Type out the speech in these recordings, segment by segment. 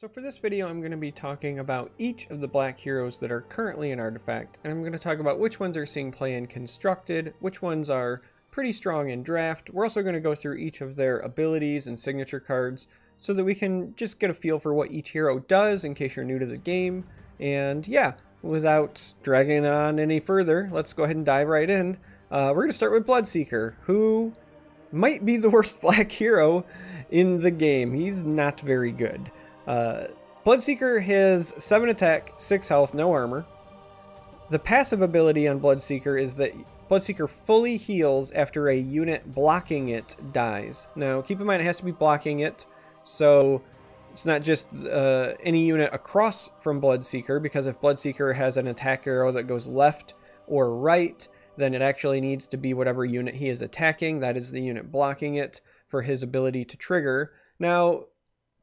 So for this video, I'm going to be talking about each of the black heroes that are currently an artifact, and I'm going to talk about which ones are seeing play in constructed, which ones are pretty strong in draft. We're also going to go through each of their abilities and signature cards so that we can just get a feel for what each hero does in case you're new to the game. And yeah, without dragging it on any further, let's go ahead and dive right in. We're going to start with Bloodseeker, who might be the worst black hero in the game. He's not very good. Bloodseeker has 7 attack, 6 health, no armor. The passive ability on Bloodseeker is that Bloodseeker fully heals after a unit blocking it dies. Now, keep in mind it has to be blocking it, so it's not just any unit across from Bloodseeker, because if Bloodseeker has an attack arrow that goes left or right, then it actually needs to be whatever unit he is attacking. That is the unit blocking it for his ability to trigger. Now,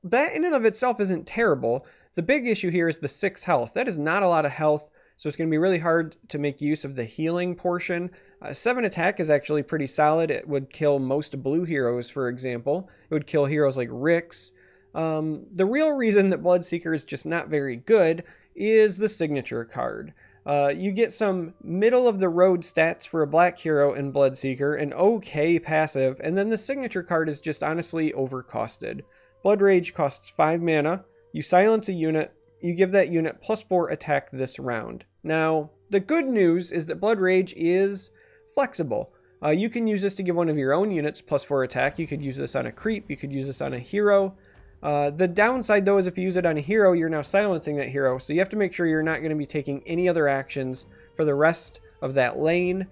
that in and of itself isn't terrible. The big issue here is the 6 health. That is not a lot of health, so it's going to be really hard to make use of the healing portion. 7 attack is actually pretty solid. It would kill most blue heroes, for example. It would kill heroes like Rix. The real reason that Bloodseeker is just not very good is the signature card. You get some middle-of-the-road stats for a black hero in Bloodseeker, an okay passive, and then the signature card is just honestly overcosted. Blood Rage costs 5 mana, you silence a unit, you give that unit +4 attack this round. Now, the good news is that Blood Rage is flexible. You can use this to give one of your own units +4 attack, you could use this on a creep, you could use this on a hero. The downside though is if you use it on a hero, you're now silencing that hero, so you have to make sure you're not going to be taking any other actions for the rest of that lane.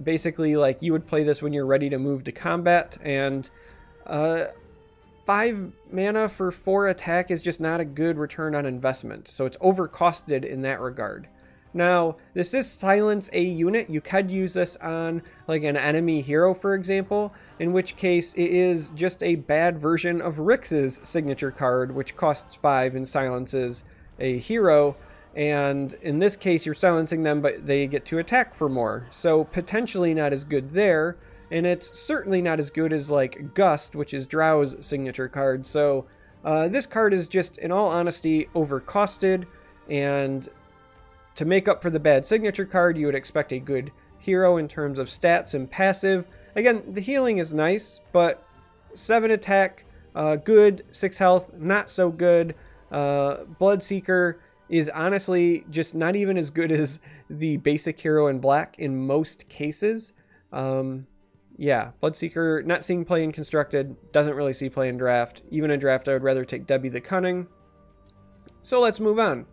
Basically, like, you would play this when you're ready to move to combat, and 5 mana for 4 attack is just not a good return on investment, so it's overcosted in that regard. Now, this is silence a unit. You could use this on like an enemy hero, for example, in which case it is just a bad version of Rix's signature card, which costs 5 and silences a hero, and in this case you're silencing them, but they get to attack for more, so potentially not as good there. And it's certainly not as good as like Gust, which is Drow's signature card. So this card is just, in all honesty, overcosted. And to make up for the bad signature card, you would expect a good hero in terms of stats and passive. Again, the healing is nice, but 7 attack, good, 6 health, not so good. Bloodseeker is honestly just not even as good as the basic hero in black in most cases. Yeah, Bloodseeker, not seeing play in constructed, doesn't really see play in draft. Even in draft, I would rather take Debbie the Cunning. So let's move on.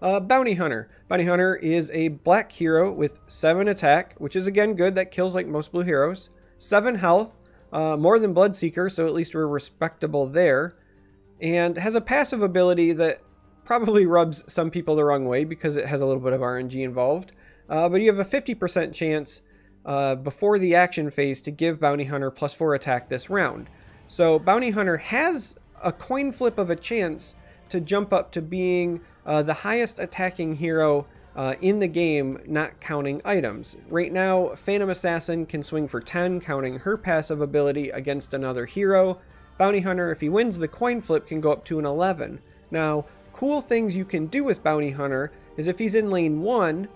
Bounty Hunter. Bounty Hunter is a black hero with 7 attack, which is again good. That kills like most blue heroes. 7 health, more than Bloodseeker, so at least we're respectable there. And has a passive ability that probably rubs some people the wrong way because it has a little bit of RNG involved. But you have a 50% chance before the action phase to give Bounty Hunter +4 attack this round. So Bounty Hunter has a coin flip of a chance to jump up to being the highest attacking hero in the game, not counting items. Right now, Phantom Assassin can swing for 10, counting her passive ability against another hero. Bounty Hunter, if he wins the coin flip, can go up to an 11. Now, cool things you can do with Bounty Hunter is if he's in lane 1,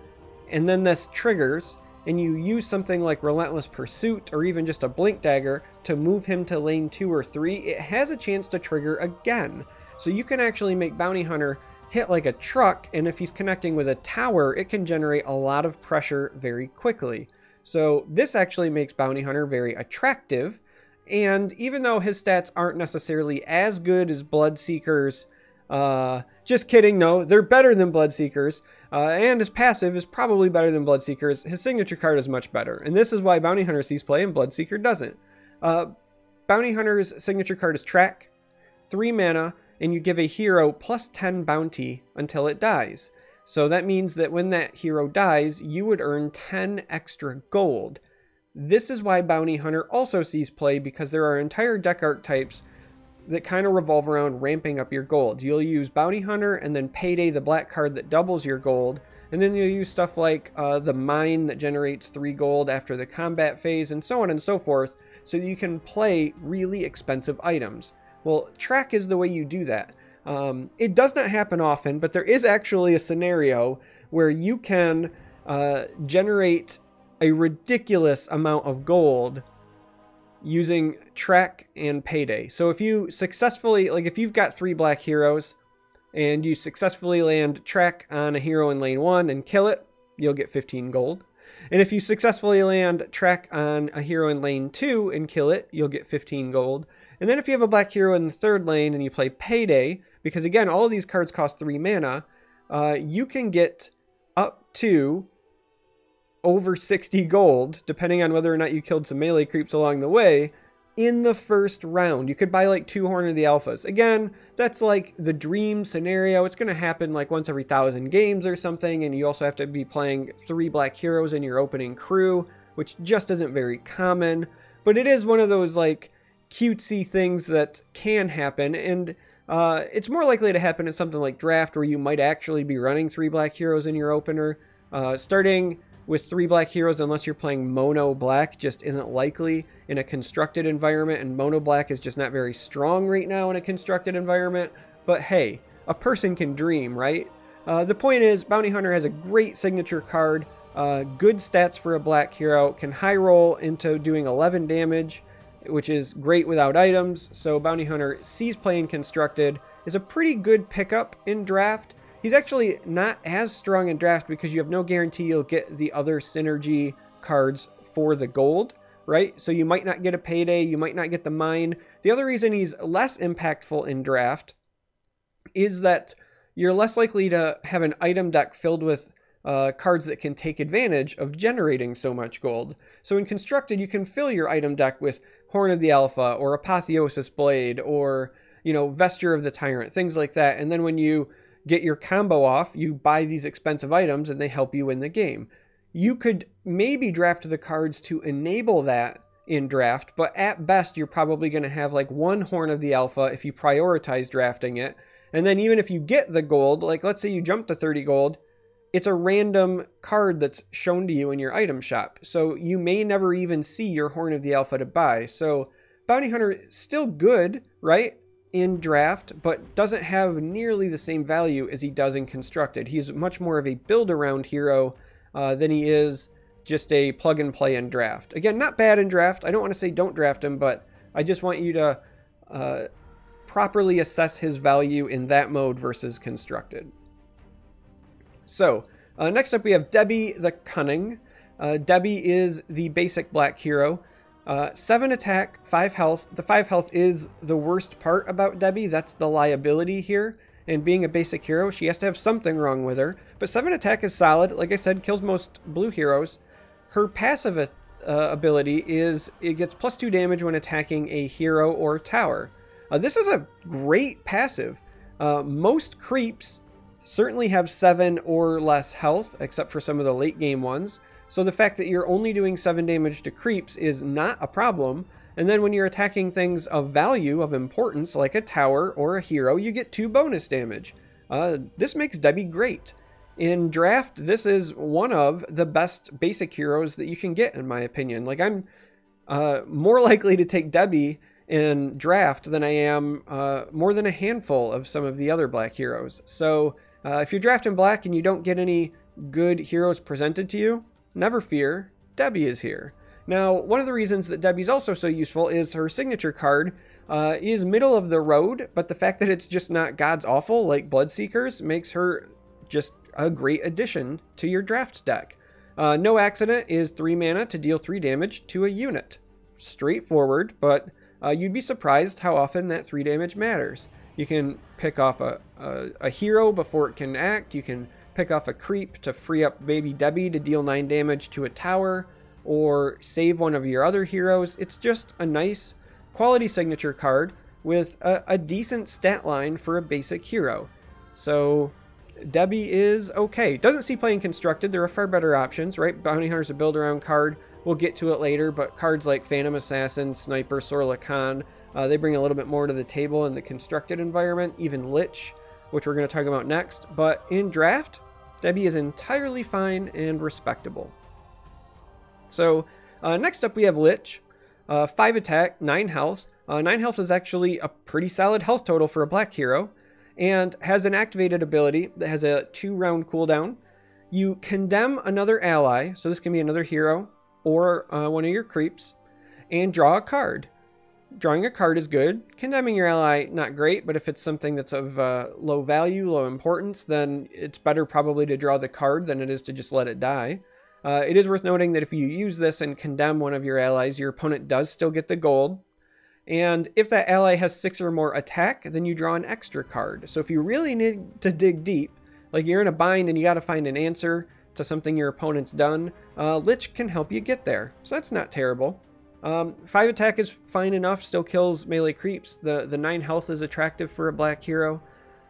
and then this triggers, and you use something like Relentless Pursuit or even just a Blink Dagger to move him to lane 2 or 3, it has a chance to trigger again. So you can actually make Bounty Hunter hit like a truck, and if he's connecting with a tower, it can generate a lot of pressure very quickly. So this actually makes Bounty Hunter very attractive, and even though his stats aren't necessarily as good as Bloodseeker's, just kidding, no, they're better than Bloodseeker's, and his passive is probably better than Bloodseeker's. His signature card is much better, and this is why Bounty Hunter sees play and Bloodseeker doesn't. Bounty Hunter's signature card is Track, 3 mana, and you give a hero +10 bounty until it dies. So that means that when that hero dies, you would earn 10 extra gold. This is why Bounty Hunter also sees play, because there are entire deck archetypes that kind of revolve around ramping up your gold. You'll use Bounty Hunter and then Payday, the black card that doubles your gold, and then you'll use stuff like the Mine that generates 3 gold after the combat phase, and so on and so forth, so you can play really expensive items. Well, Track is the way you do that. It does not happen often, but there is actually a scenario where you can generate a ridiculous amount of gold using track and payday. So if you successfully, like if you've got 3 black heroes and you successfully land track on a hero in lane 1 and kill it, you'll get 15 gold. And if you successfully land track on a hero in lane 2 and kill it, you'll get 15 gold. And then if you have a black hero in the 3rd lane and you play payday, because again, all of these cards cost 3 mana, you can get up to over 60 gold, depending on whether or not you killed some melee creeps along the way, in the first round. You could buy like 2 Horn of the Alphas. Again, that's like the dream scenario. It's going to happen like once every 1,000 games or something, and you also have to be playing 3 black heroes in your opening crew, which just isn't very common. But it is one of those like cutesy things that can happen, and it's more likely to happen in something like draft, where you might actually be running 3 black heroes in your opener. Starting with 3 black heroes, unless you're playing mono black, just isn't likely in a constructed environment, and mono black is just not very strong right now in a constructed environment. But hey, a person can dream, right? The point is, Bounty Hunter has a great signature card, good stats for a black hero, can high roll into doing 11 damage, which is great without items. So Bounty Hunter sees play in constructed, is a pretty good pickup in draft. He's actually not as strong in draft because you have no guarantee you'll get the other synergy cards for the gold, right? So you might not get a payday, you might not get the mine. The other reason he's less impactful in draft is that you're less likely to have an item deck filled with cards that can take advantage of generating so much gold. So in constructed, you can fill your item deck with Horn of the Alpha or Apotheosis Blade or, you know, Vesture of the Tyrant, things like that. And then when you get your combo off, you buy these expensive items and they help you win the game. You could maybe draft the cards to enable that in draft, but at best you're probably going to have like 1 Horn of the Alpha if you prioritize drafting it. And then even if you get the gold, like let's say you jump to 30 gold, it's a random card that's shown to you in your item shop. So you may never even see your Horn of the Alpha to buy. So Bounty Hunter is still good, right, in draft, but doesn't have nearly the same value as he does in constructed. He's much more of a build-around hero than he is just a plug-and-play in draft. Again, not bad in draft. I don't want to say don't draft him, but I just want you to properly assess his value in that mode versus constructed. So, next up we have Debbie the Cunning. Debbie is the basic black hero. 7 attack, 5 health. The 5 health is the worst part about Debbie. That's the liability here. And being a basic hero, she has to have something wrong with her. But 7 attack is solid. Like I said, kills most blue heroes. Her passive ability is it gets +2 damage when attacking a hero or tower. This is a great passive. Most creeps certainly have 7 or less health, except for some of the late game ones. So the fact that you're only doing 7 damage to creeps is not a problem. And then when you're attacking things of value, of importance, like a tower or a hero, you get 2 bonus damage. This makes Debbie great. In draft, this is one of the best basic heroes that you can get, in my opinion. Like, I'm more likely to take Debbie in draft than I am more than a handful of some of the other black heroes. So if you're drafting black and you don't get any good heroes presented to you, never fear, Debbie is here. Now, one of the reasons that Debbie's also so useful is her signature card is middle of the road, but the fact that it's just not God's awful like Bloodseekers makes her just a great addition to your draft deck. No Accident is 3 mana to deal 3 damage to a unit. Straightforward, but you'd be surprised how often that 3 damage matters. You can pick off a hero before it can act. You can pick off a creep to free up baby Debbie to deal 9 damage to a tower, or save one of your other heroes. It's just a nice quality signature card with a decent stat line for a basic hero. So Debbie is okay. Doesn't see playing constructed. There are far better options, right? Bounty Hunter's a build around card. We'll get to it later, but cards like Phantom Assassin, Sniper, Sarlaac, they bring a little bit more to the table in the constructed environment, even Lich, which we're going to talk about next. But in draft, Debbie is entirely fine and respectable. So next up we have Lich, 5 attack, 9 health. 9 health is actually a pretty solid health total for a black hero. and has an activated ability that has a 2-round cooldown. You condemn another ally, so this can be another hero or one of your creeps, and draw a card. Drawing a card is good. Condemning your ally, not great, but if it's something that's of low value, low importance, then it's better probably to draw the card than it is to just let it die. It is worth noting that if you use this and condemn one of your allies, your opponent does still get the gold. And if that ally has 6 or more attack, then you draw an extra card. So if you really need to dig deep, like you're in a bind and you got to find an answer to something your opponent's done, Lich can help you get there. So that's not terrible. 5 attack is fine enough, still kills melee creeps. The 9 health is attractive for a black hero.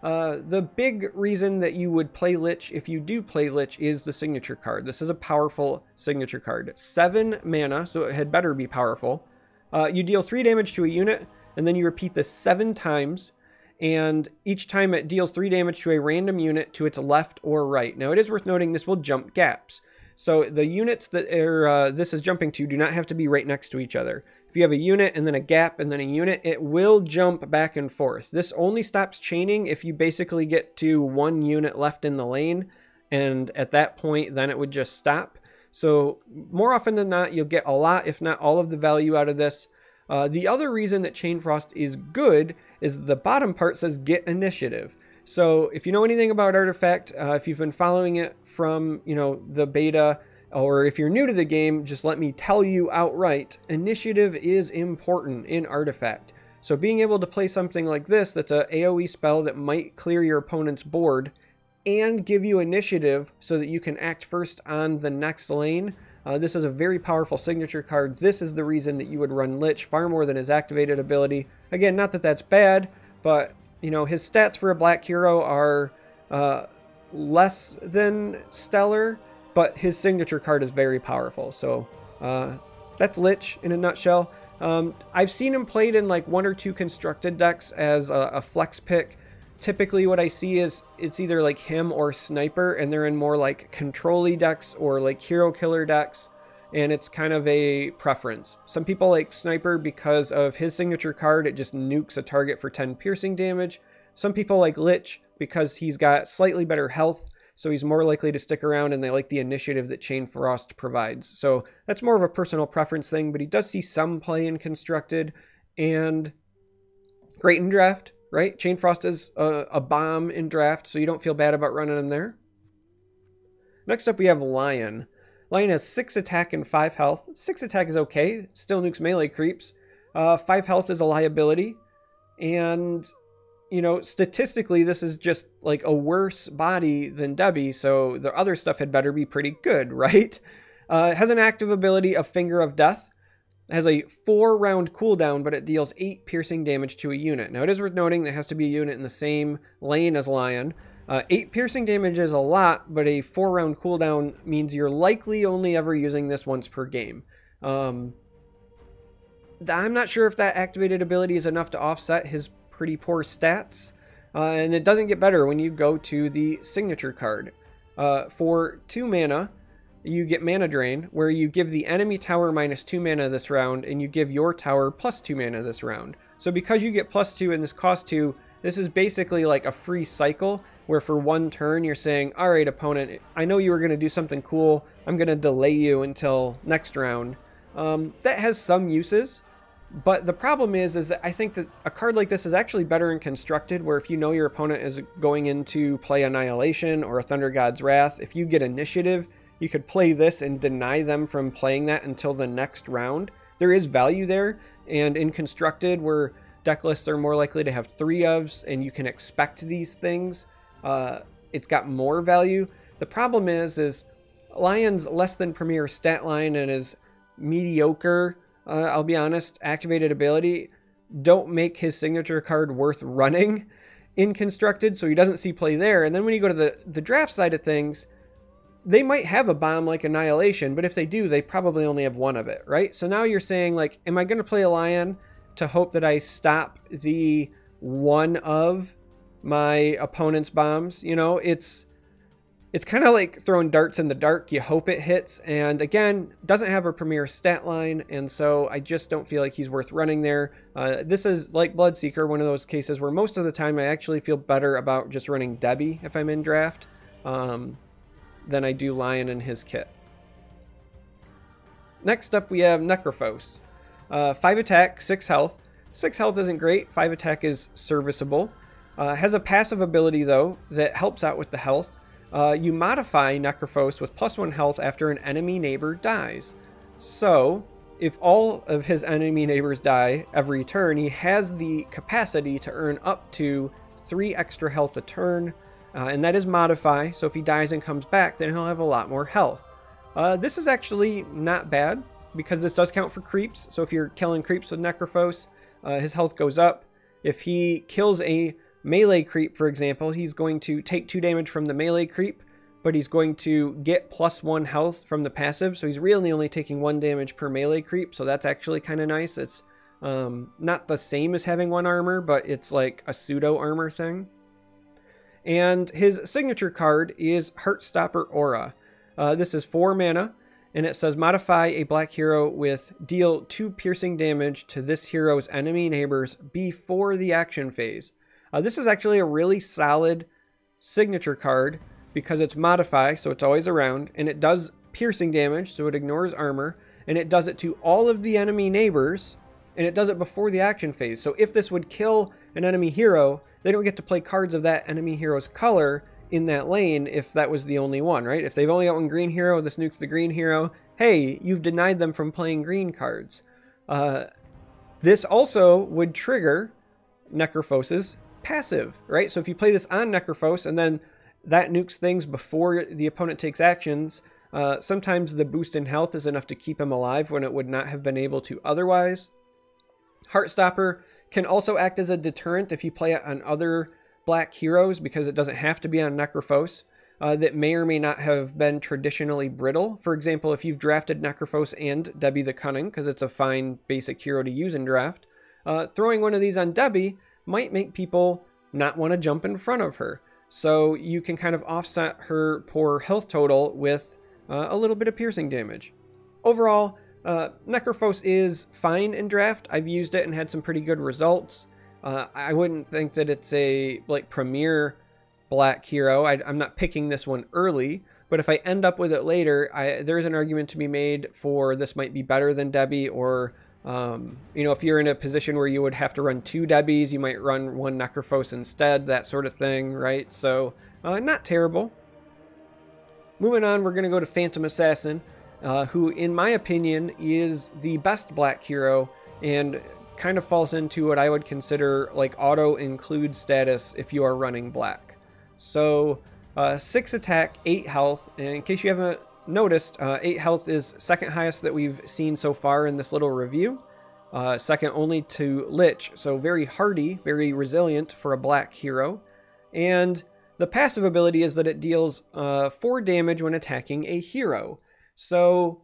The big reason that you would play Lich, if you do play Lich, is the signature card. This is a powerful signature card. 7 mana, so it had better be powerful. You deal 3 damage to a unit, and then you repeat this 7 times, and each time it deals 3 damage to a random unit to its left or right. Now, it is worth noting this will jump gaps. So the units that are, this is jumping to do not have to be right next to each other. If you have a unit and then a gap and then a unit, it will jump back and forth. This only stops chaining if you basically get to 1 unit left in the lane, and at that point, then it would just stop. So more often than not, you'll get a lot, if not all of the value out of this. The other reason that Chain Frost is good is the bottom part says get initiative. So if you know anything about Artifact, if you've been following it from, the beta, or if you're new to the game, just let me tell you outright, initiative is important in Artifact. So being able to play something like this, that's a AoE spell that might clear your opponent's board and give you initiative so that you can act first on the next lane. This is a very powerful signature card. This is the reason that you would run Lich far more than his activated ability. Again, not that that's bad, but his stats for a black hero are less than stellar, but his signature card is very powerful. So that's Lich in a nutshell. I've seen him played in like 1 or 2 constructed decks as a flex pick. Typically what I see is it's either like him or Sniper, and they're in more like control-y decks or like hero killer decks, and it's kind of a preference. Some people like Sniper because of his signature card, it just nukes a target for 10 piercing damage. Some people like Lich because he's got slightly better health, so he's more likely to stick around, and they like the initiative that Chain Frost provides. So that's more of a personal preference thing, but he does see some play in constructed, and great in draft. Right? Chain Frost is a bomb in draft, so you don't feel bad about running him there. Next up, we have Lion. Lion has 6 attack and 5 health. 6 attack is okay. Still nukes melee creeps. 5 health is a liability. And, statistically, this is just like a worse body than Debbie, so the other stuff had better be pretty good, right? It has an active ability of Finger of Death. It has a 4-round cooldown, but it deals 8 piercing damage to a unit. Now, it is worth noting that it has to be a unit in the same lane as Lion. 8 piercing damage is a lot, but a 4-round cooldown means you're likely only ever using this once per game. I'm not sure if that activated ability is enough to offset his pretty poor stats. And it doesn't get better when you go to the signature card. For 2 mana, you get Mana Drain, where you give the enemy tower -2 mana this round, and you give your tower +2 mana this round. So because you get +2 and this costs 2, this is basically like a free cycle, where for 1 turn you're saying, alright opponent, I know you were going to do something cool, I'm going to delay you until next round. That has some uses, but the problem is that I think that a card like this is actually better in constructed, where if you know your opponent is going into play Annihilation or a Thunder God's Wrath, if you get initiative, you could play this and deny them from playing that until the next round. There is value there, and in constructed, where deck lists are more likely to have 3 ofs and you can expect these things, it's got more value. The problem is Lion's less than premier stat line and his mediocre, I'll be honest, activated ability don't make his signature card worth running in constructed, so he doesn't see play there. And then when you go to the draft side of things, they might have a bomb like Annihilation, but if they do, they probably only have 1 of it, right? So now you're saying, like, am I going to play a Lion to hope that I stop the 1 of my opponent's bombs? It's kind of like throwing darts in the dark. You hope it hits, and again, doesn't have a premier stat line, and so I just don't feel like he's worth running there. This is like Bloodseeker, one of those cases where most of the time I actually feel better about just running Debbie if I'm in draft than I do Lion in his kit. Next up we have Necrophos. 5 attack, 6 health. 6 health isn't great, 5 attack is serviceable. Has a passive ability though that helps out with the health. You modify Necrophos with +1 health after an enemy neighbor dies. So, if all of his enemy neighbors die every turn, he has the capacity to earn up to 3 extra health a turn, and that is modify, so if he dies and comes back, then he'll have a lot more health. This is actually not bad, because this does count for creeps, so if you're killing creeps with Necrophos, his health goes up. If he kills a melee creep, for example, he's going to take 2 damage from the melee creep, but he's going to get +1 health from the passive, so he's really only taking 1 damage per melee creep, so that's actually kind of nice. It's not the same as having 1 armor, but it's like a pseudo armor thing. And his signature card is Heartstopper Aura. This is 4 mana, and it says modify a black hero with deal 2 piercing damage to this hero's enemy neighbors before the action phase. This is actually a really solid signature card because it's modify, so it's always around, and it does piercing damage, so it ignores armor, and it does it to all of the enemy neighbors, and it does it before the action phase. So if this would kill an enemy hero, they don't get to play cards of that enemy hero's color in that lane if that was the only one, right? If they've only got 1 green hero, this nukes the green hero, hey, you've denied them from playing green cards. This also would trigger Necrophos's passive, right? So if you play this on Necrophos and then that nukes things before the opponent takes actions, sometimes the boost in health is enough to keep him alive when it would not have been able to otherwise. Heartstopper can also act as a deterrent if you play it on other black heroes, because it doesn't have to be on Necrophos, that may or may not have been traditionally brittle. For example, if you've drafted Necrophos and Debbie the Cunning, because it's a fine basic hero to use in draft, throwing one of these on Debbie might make people not want to jump in front of her. So you can kind of offset her poor health total with a little bit of piercing damage. Overall, Necrophos is fine in draft. I've used it and had some pretty good results. I wouldn't think that it's a premier black hero. I'm not picking this one early, but if I end up with it later, there's an argument to be made for this might be better than Debbie, or you know, if you're in a position where you would have to run 2 Debbies, you might run 1 Necrophos instead, that sort of thing, right? So, not terrible. Moving on, we're going to go to Phantom Assassin, who, in my opinion, is the best black hero, and kind of falls into what I would consider like auto-include status if you are running black. So, 6 attack, 8 health, and in case you haven't noticed, 8 health is second highest that we've seen so far in this little review. Second only to Lich, so very hardy, very resilient for a black hero. And the passive ability is that it deals 4 damage when attacking a hero. So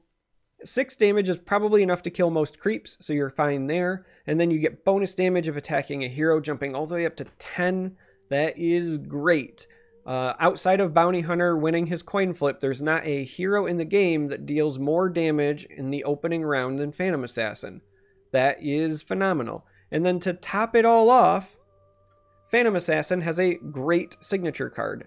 6 damage is probably enough to kill most creeps, so you're fine there. And then you get bonus damage of attacking a hero, jumping all the way up to 10. That is great. Outside of Bounty Hunter winning his coin flip, there's not a hero in the game that deals more damage in the opening round than Phantom Assassin. That is phenomenal. And then to top it all off, Phantom Assassin has a great signature card.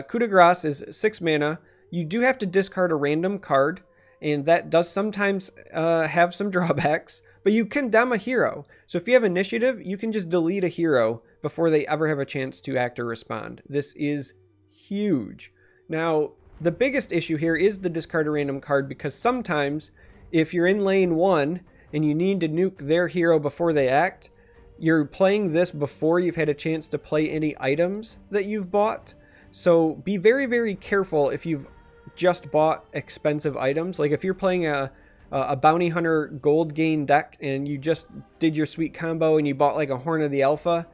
Coup de Grace is 6 mana. You do have to discard a random card, and that does sometimes have some drawbacks, but you condemn a hero. So if you have initiative, you can just delete a hero before they ever have a chance to act or respond. This is huge. Now, the biggest issue here is the discard a random card, because sometimes if you're in lane 1 and you need to nuke their hero before they act, you're playing this before you've had a chance to play any items that you've bought. So be very, very careful if you've just bought expensive items. Like if you're playing a Bounty Hunter gold gain deck and you just did your sweet combo and you bought like a Horn of the Alpha,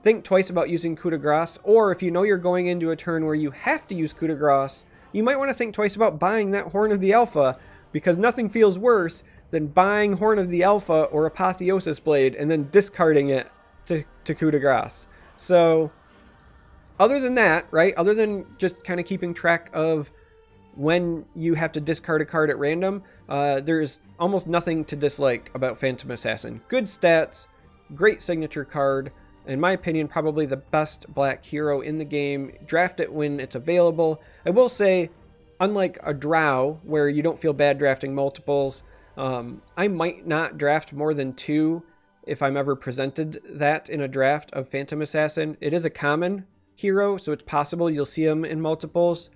think twice about using Coup de Grace. Or if you know you're going into a turn where you have to use Coup de Grace, you might want to think twice about buying that Horn of the Alpha, because nothing feels worse than buying Horn of the Alpha or Apotheosis Blade and then discarding it to Coup de Grace. So other than that, right, other than just kind of keeping track of when you have to discard a card at random, there's almost nothing to dislike about Phantom Assassin. Good stats, great signature card, in my opinion, probably the best black hero in the game. Draft it when it's available. I will say, unlike a Drow, where you don't feel bad drafting multiples, I might not draft more than 2 if I'm ever presented that in a draft of Phantom Assassin. It is a common hero, so it's possible you'll see him in multiples.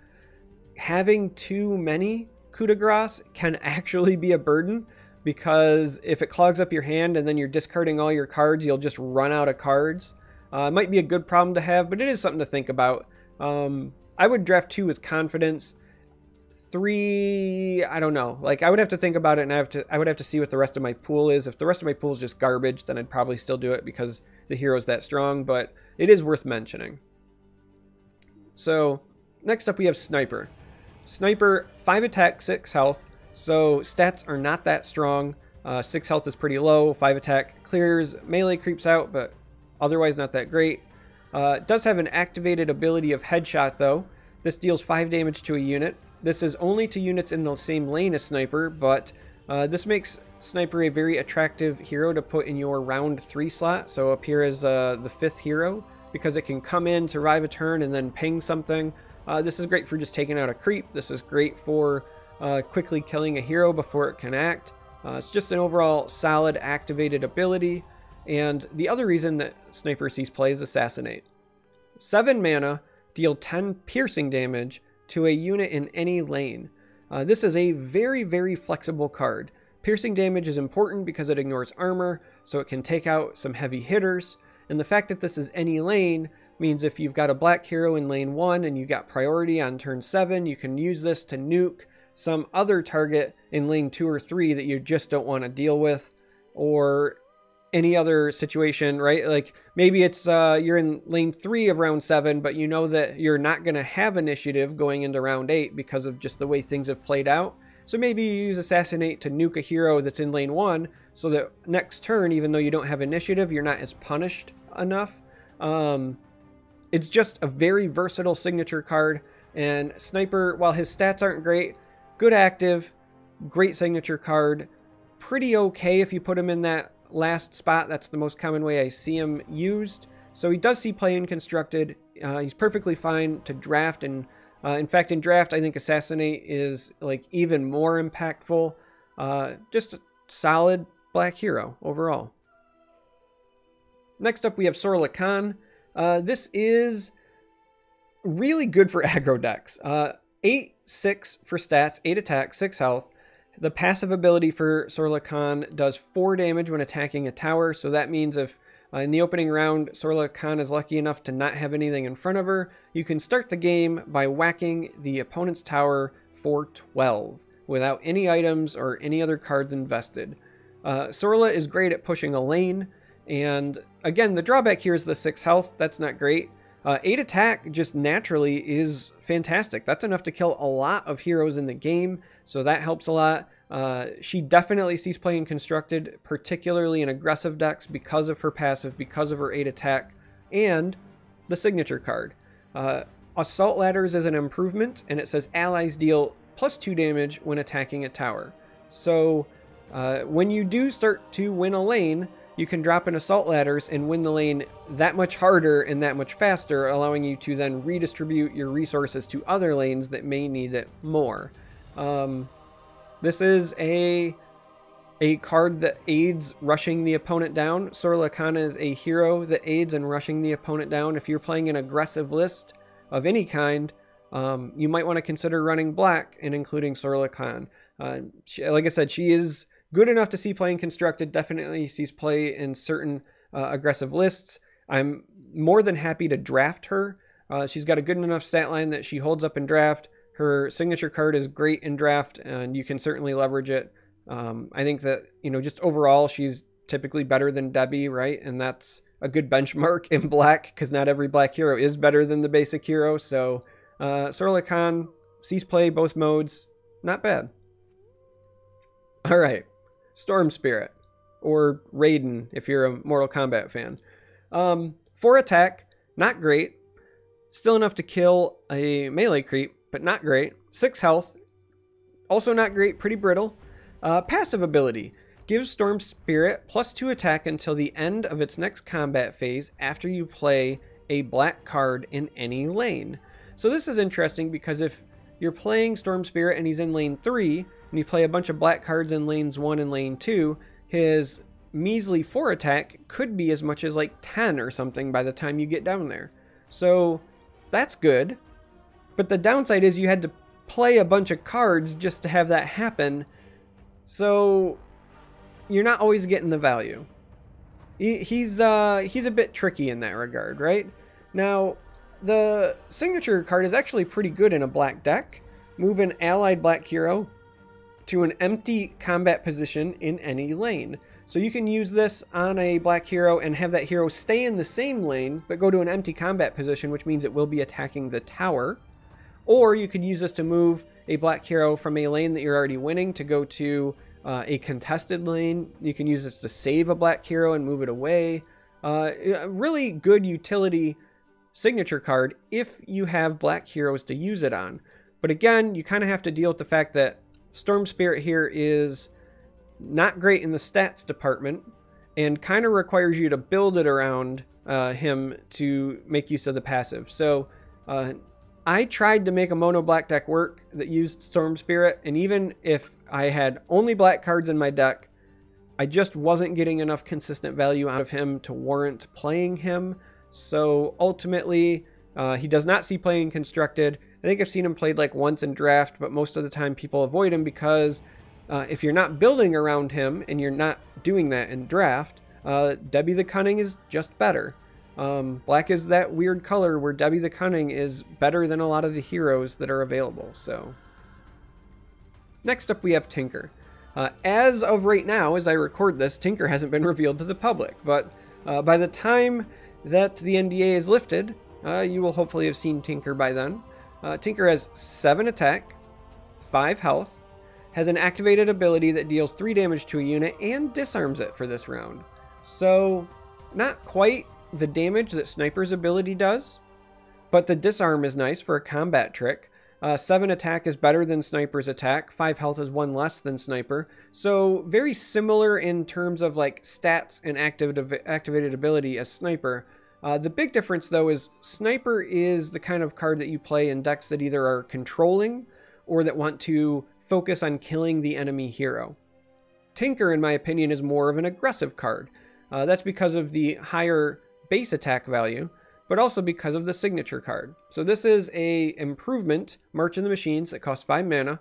Having too many coup de grace can actually be a burden, because if it clogs up your hand and then you're discarding all your cards, you'll just run out of cards. It might be a good problem to have, but it is something to think about. I would draft 2 with confidence. 3, I don't know. Like, I would have to think about it, and I would have to see what the rest of my pool is. If the rest of my pool is just garbage, then I'd probably still do it because the hero's that strong, but it is worth mentioning. So, next up we have Sniper. Sniper, 5 attack, 6 health, so stats are not that strong. 6 health is pretty low, 5 attack clears, melee creeps out, but otherwise not that great. It does have an activated ability of Headshot though. This deals 5 damage to a unit. This is only to units in the same lane as Sniper, but this makes Sniper a very attractive hero to put in your round 3 slot, so up here as the 5th hero, because it can come in, survive a turn, and then ping something. This is great for just taking out a creep. This is great for quickly killing a hero before it can act. It's just an overall solid activated ability. And the other reason that Sniper sees play is Assassinate. 7 mana, deal 10 piercing damage to a unit in any lane. This is a very, very flexible card. Piercing damage is important because it ignores armor, so it can take out some heavy hitters. And the fact that this is any lane means if you've got a black hero in lane 1 and you got priority on turn 7, you can use this to nuke some other target in lane 2 or 3 that you just don't want to deal with, or any other situation, right? Like maybe it's you're in lane 3 of round 7, but you know that you're not going to have initiative going into round 8 because of just the way things have played out. So maybe you use Assassinate to nuke a hero that's in lane 1 so that next turn, even though you don't have initiative, you're not as punished enough. It's just a very versatile signature card, and Sniper, while his stats aren't great, good active, great signature card, pretty okay if you put him in that last spot. That's the most common way I see him used. So he does see play in Constructed. He's perfectly fine to draft, and in fact in draft I think Assassinate is like even more impactful. Just a solid black hero overall. Next up we have Sarlaac. This is really good for aggro decks. 8/6 for stats, 8 attack, 6 health. The passive ability for Sarlaac does 4 damage when attacking a tower, so that means if in the opening round Sarlaac is lucky enough to not have anything in front of her, you can start the game by whacking the opponent's tower for 12 without any items or any other cards invested. Sarlaac is great at pushing a lane, and again, the drawback here is the 6 health. That's not great. 8 attack just naturally is fantastic. That's enough to kill a lot of heroes in the game, so that helps a lot. She definitely sees play in Constructed, particularly in aggressive decks because of her passive, because of her 8 attack, and the signature card. Assault Ladders is an improvement, and it says allies deal +2 damage when attacking a tower. So when you do start to win a lane, you can drop in Assault Ladders and win the lane that much harder and that much faster, allowing you to then redistribute your resources to other lanes that may need it more. This is a card that aids rushing the opponent down. Sarlaac is a hero that aids in rushing the opponent down. If you're playing an aggressive list of any kind, you might want to consider running black and including Sarlaac. Like I said, she is good enough to see play in Constructed, definitely sees play in certain aggressive lists. I'm more than happy to draft her. She's got a good enough stat line that she holds up in draft. Her signature card is great in draft, and you can certainly leverage it. I think that, just overall, she's typically better than Debbie, right? And that's a good benchmark in black, because not every black hero is better than the basic hero. So Sarlaac sees play both modes. Not bad. All right. Storm Spirit, or Raiden if you're a Mortal Kombat fan. 4 attack, not great. Still enough to kill a melee creep, but not great. 6 health, also not great, pretty brittle. Passive ability. Gives Storm Spirit +2 attack until the end of its next combat phase after you play a black card in any lane. So this is interesting because if you're playing Storm Spirit and he's in lane 3, and you play a bunch of black cards in lanes 1 and lane 2, his measly 4 attack could be as much as like 10 or something by the time you get down there. So that's good. But the downside is you had to play a bunch of cards just to have that happen. So you're not always getting the value. He's a bit tricky in that regard, right? Now, the signature card is actually pretty good in a black deck. Move an allied black hero to an empty combat position in any lane. So you can use this on a black hero and have that hero stay in the same lane, but go to an empty combat position, which means it will be attacking the tower. Or you could use this to move a black hero from a lane that you're already winning to go to a contested lane. You can use this to save a black hero and move it away. A really good utility signature card if you have black heroes to use it on. But again, you kind of have to deal with the fact that Storm Spirit here is not great in the stats department and kind of requires you to build it around him to make use of the passive. So I tried to make a mono black deck work that used Storm Spirit, and even if I had only black cards in my deck, I just wasn't getting enough consistent value out of him to warrant playing him. So ultimately, he does not see playing constructed. I think I've seen him played like once in draft, but most of the time people avoid him because if you're not building around him and you're not doing that in draft, Debbie the Cunning is just better. Black is that weird color where Debbie the Cunning is better than a lot of the heroes that are available. So next up we have Tinker. As of right now, as I record this, Tinker hasn't been revealed to the public, but by the time that the NDA is lifted, you will hopefully have seen Tinker by then. Tinker has 7 attack, 5 health, has an activated ability that deals 3 damage to a unit and disarms it for this round. So not quite the damage that Sniper's ability does, but the disarm is nice for a combat trick. 7 attack is better than Sniper's attack, 5 health is 1 less than Sniper, so very similar in terms of like stats and activated ability as Sniper. The big difference though is Sniper is the kind of card that you play in decks that either are controlling or that want to focus on killing the enemy hero. Tinker, in my opinion, is more of an aggressive card. That's because of the higher base attack value, but also because of the signature card. So this is a improvement, March of the Machines, that costs 5 mana.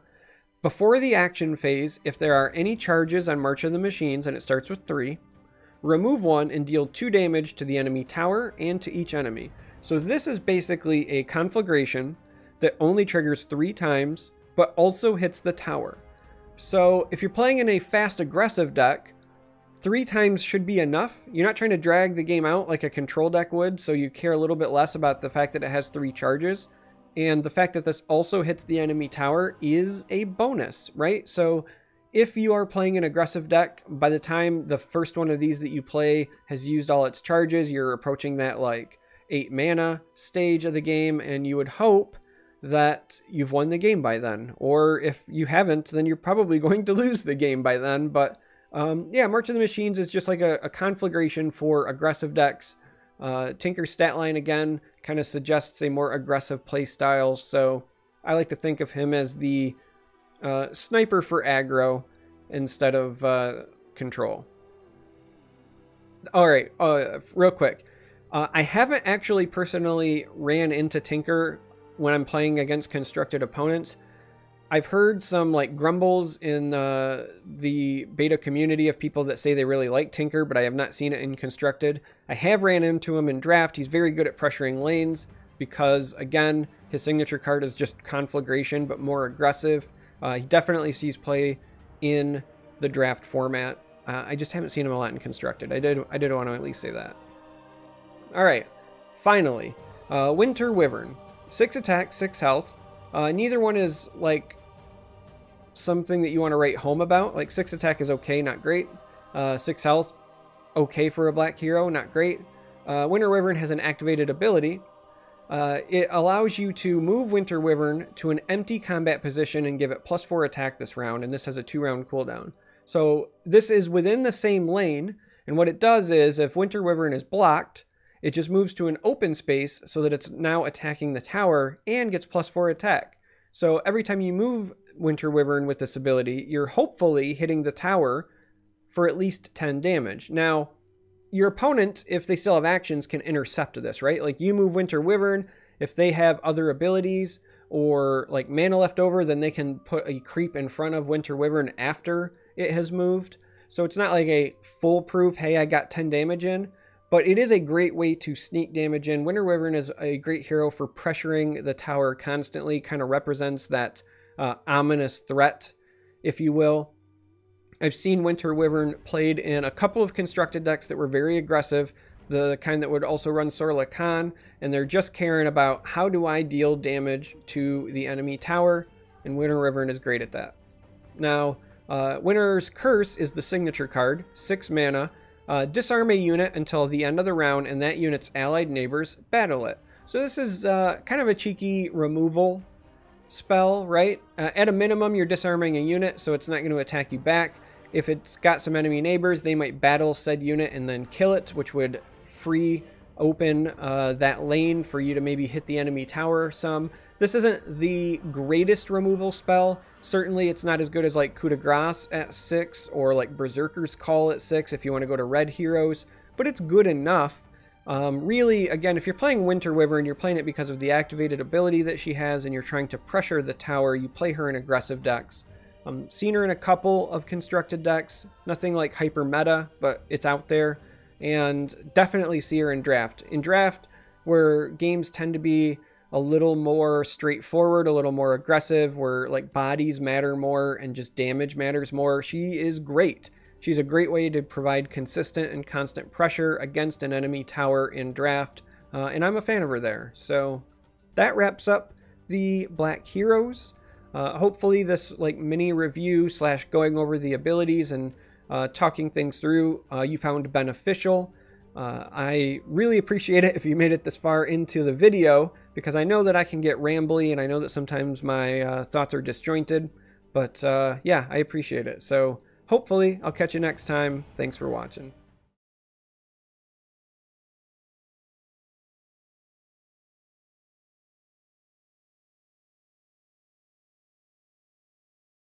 Before the action phase, if there are any charges on March of the Machines, and it starts with 3, remove 1 and deal 2 damage to the enemy tower and to each enemy. So this is basically a conflagration that only triggers 3 times, but also hits the tower. So if you're playing in a fast aggressive deck, 3 times should be enough. You're not trying to drag the game out like a control deck would, so you care a little bit less about the fact that it has 3 charges. And the fact that this also hits the enemy tower is a bonus, right? So if you are playing an aggressive deck, by the time the first one of these that you play has used all its charges, you're approaching that like 8 mana stage of the game, and you would hope that you've won the game by then. Or if you haven't, then you're probably going to lose the game by then. But yeah, March of the Machines is just like a conflagration for aggressive decks. Tinker's stat line, again, kind of suggests a more aggressive play style. So I like to think of him as the Sniper for aggro instead of control. All right, real quick. I haven't actually personally ran into Tinker when I'm playing against constructed opponents. I've heard some like grumbles in the beta community of people that say they really like Tinker, but I have not seen it in constructed. I have ran into him in draft. He's very good at pressuring lanes because, again, his signature card is just conflagration, but more aggressive. He definitely sees play in the draft format. I just haven't seen him a lot in constructed. I did want to at least say that. All right, finally, Winter Wyvern. 6 attack, 6 health. Neither one is like something that you want to write home about. Like 6 attack is okay, not great. 6 health, okay for a black hero, not great. Winter Wyvern has an activated ability It allows you to move Winter Wyvern to an empty combat position and give it +4 attack this round, and this has a 2-round cooldown. So this is within the same lane, and what it does is if Winter Wyvern is blocked, it just moves to an open space so that it's now attacking the tower and gets +4 attack. So every time you move Winter Wyvern with this ability, you're hopefully hitting the tower for at least 10 damage. Now, your opponent, if they still have actions, can intercept this, right? Like you move Winter Wyvern, if they have other abilities or like mana left over, then they can put a creep in front of Winter Wyvern after it has moved. So it's not like a foolproof, hey, I got 10 damage in, but it is a great way to sneak damage in. Winter Wyvern is a great hero for pressuring the tower constantly, kind of represents that ominous threat, if you will. I've seen Winter Wyvern played in a couple of constructed decks that were very aggressive, the kind that would also run Sarlaac, and they're just caring about how do I deal damage to the enemy tower, and Winter Wyvern is great at that. Now, Winter's Curse is the signature card, 6 mana. Disarm a unit until the end of the round, and that unit's allied neighbors battle it. So this is kind of a cheeky removal spell, right? At a minimum, you're disarming a unit, so it's not going to attack you back. If it's got some enemy neighbors, they might battle said unit and then kill it, which would free open that lane for you to maybe hit the enemy tower some. This isn't the greatest removal spell. Certainly it's not as good as like Coup de Grace at 6 or like Berserker's Call at 6 if you want to go to red heroes, but it's good enough. Really, again, if you're playing Winter Wyvern, you're playing it because of the activated ability that she has and you're trying to pressure the tower. You play her in aggressive decks. Seen her in a couple of constructed decks, nothing like hyper meta, but it's out there, and definitely see her in draft. In draft, where games tend to be a little more straightforward, a little more aggressive, where like bodies matter more and just damage matters more, she is great. She's a great way to provide consistent and constant pressure against an enemy tower in draft, and I'm a fan of her there. So that wraps up the Black Heroes. Hopefully this like mini review / going over the abilities and talking things through you found beneficial. I really appreciate it if you made it this far into the video, because I know that I can get rambly and I know that sometimes my thoughts are disjointed, but yeah, I appreciate it. So hopefully I'll catch you next time. Thanks for watching.